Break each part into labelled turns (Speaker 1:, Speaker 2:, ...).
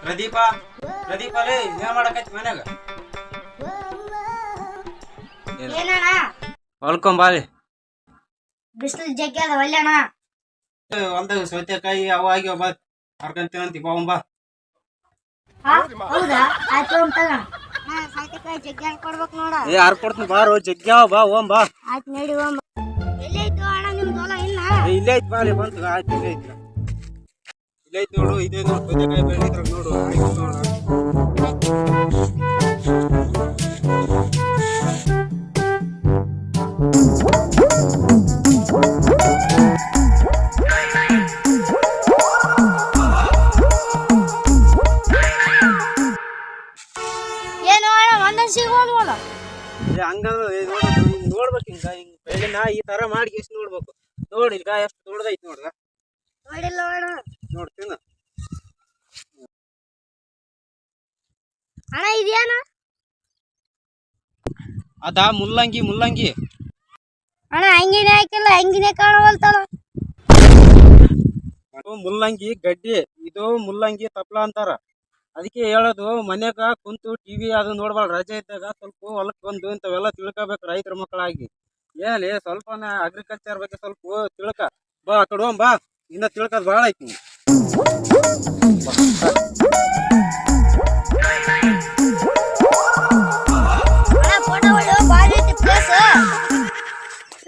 Speaker 1: ಪ್ರದೀಪ ಪ್ರದೀಪ ಲೇ ಏನ್ ಮಾಡಕತ್ತಿ ಮನ್ಯಾಗ
Speaker 2: ಏನಣ್ಣ
Speaker 1: ಹೊಲ್ಕೊಂಬಾಲಿ
Speaker 2: ಬಿಸಿಲು ಜಗ್ಗಿ ಅದ ಒಲ್ಲೆಣ್ಣ.
Speaker 1: ಹೊಲ್ದಾಗ ಸೌತೆಕಾಯಿ ಅವ ಆಗ್ಯಾವ ಬಾ ಹರ್ಕಂತೀನಂತಿ ಬಾ
Speaker 2: ಹೌದಾ ಆಯ್ತು ತಗೋಣ. ಸೌತೆಕಾಯಿ ಜಗ್ಗಿ ಹಂಗ್ ಕೊಡ್ಬೇಕು ನೋಡ.
Speaker 1: ಏ ಯಾರು ಕೊಡ್ತೀನಿ ಬಾರೋ ಜಗ್ಗ್ಯಾವ ಬಾ ಓಂ ಬಾ.
Speaker 2: ಆಯ್ತು ನಡಿ ಓಂ. ಎಲ್ಲೈತು ಅಣ್ಣ ನಿಮ್ದು ಹೊಲ ಇಲ್ಲ?
Speaker 1: ಇಲ್ಲೇ ಐತಿ ಬಾಲಿ ಬಂತು ಆಯ್ತು ಇಲ್ಲೇ ಐತಿ ನೋಡು ಇದೇ ನೋಡು ಸೌತೆಕಾಯಿ ಬೆಳೆದಿದ್ರ ನೋಡು ಆಯ್ತು ನೋಡು.
Speaker 2: ಏನು ಅಣ್ಣ ಒಂದೇ ಸಿಗೋಲ್ವಲ್ಲ?
Speaker 1: ಹಂಗ ನೋಡ್ಬೇಕು ಹಿಂಗ ಬೆಳೆನ ಈ ತರ ಮಾಡಿ ಎಷ್ಟು ನೋಡ್ಬೇಕು ನೋಡಿ ಈಗ ಎಷ್ಟು ದೊಡ್ಡದೈತಿ ನೋಡ್ದ
Speaker 2: ನೋಡಿಲ್ಲ ಅಣ್ಣ.
Speaker 1: ನೋಡ್ತೀನ
Speaker 2: ಅಣ್ಣ ಇದೇನ?
Speaker 1: ಅದಾ ಮುಲ್ಲಂಗಿ
Speaker 2: ಅಣ್ಣ ಹಂಗಿನೇ ಹಾಕಿಲ್ಲ ಹಂಗಿನೇ ಕಾಣವಲ್ತಲ್ಲ.
Speaker 1: ಮುಲ್ಲಂಗಿ ಗಡ್ಡಿ ಇದು ಮುಲ್ಲಂಗಿ ತಪ್ಲ ಅಂತಾರ. ಅದಕ್ಕೆ ಹೇಳೋದು ಮನ್ಯಾಗ ಕುಂತು ಟಿವಿ ಅದು ನೋಡ್ಬಾರ್ದು. ರಜೆ ಇದ್ದಾಗ ಸ್ವಲ್ಪ ಹೊಲಕ್ ಬಂದು ಇಂಥವೆಲ್ಲ ತಿಳ್ಕೊಬೇಕು ರೈತರ ಮಕ್ಕಳಾಗಿ. ಹೇಳಿ ಸ್ವಲ್ಪ ಅಗ್ರಿಕಲ್ಚರ್ ಬಗ್ಗೆ ಸ್ವಲ್ಪ ತಿಳ್ಕ ಬಾ ಆ ಕಡೆ ಬಾ ಇನ್ನ ತಿಳ್ಕೋದ್ ಬಾಳ ಐತಿ.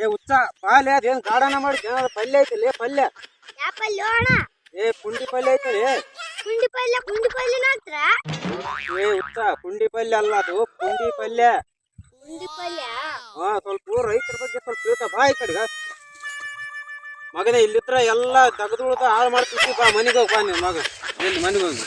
Speaker 1: ಏ ಹುಚ್ಚ ಬಾಲೆ ಅದೇನ್ ಗಾರ್ಡನ ಮಾಡಿ ಪಲ್ಯ ಐತಿಲ್ಲ ಪಲ್ಯ. ಏ ಪುಂಡಿ ಪಲ್ಯ ಐತಲಿ.
Speaker 2: ಕುಂಡಿ ಪಲ್ಯ ಮಾತ್ರ.
Speaker 1: ಏ ಹುಚ್ಚ ಪುಂಡಿ ಪಲ್ಯ ಅಲ್ಲ ಅದು ಪುಂಡಿ ಪಲ್ಯ. ಹಾ ಸ್ವಲ್ಪ ರೈತರ ಬಗ್ಗೆ ಸ್ವಲ್ಪ ತಿಳ್ಕ ಬಾ ಈ ಕಡೆಗ ಮಗನೇ. ಇಲ್ಲಿತ್ರ ಎಲ್ಲ ತೆಗೆದುಳ್ದ ಹಾಳು ಮಾಡ್ತಿದ್ವಿ ಬಾ ಮನೆಗೆ ಹೋಗ್ ಬಾ ನಿನ್ ಮಗ ಎಲ್ಲಿ ಮನೆಗೆ ಹೋಗಿ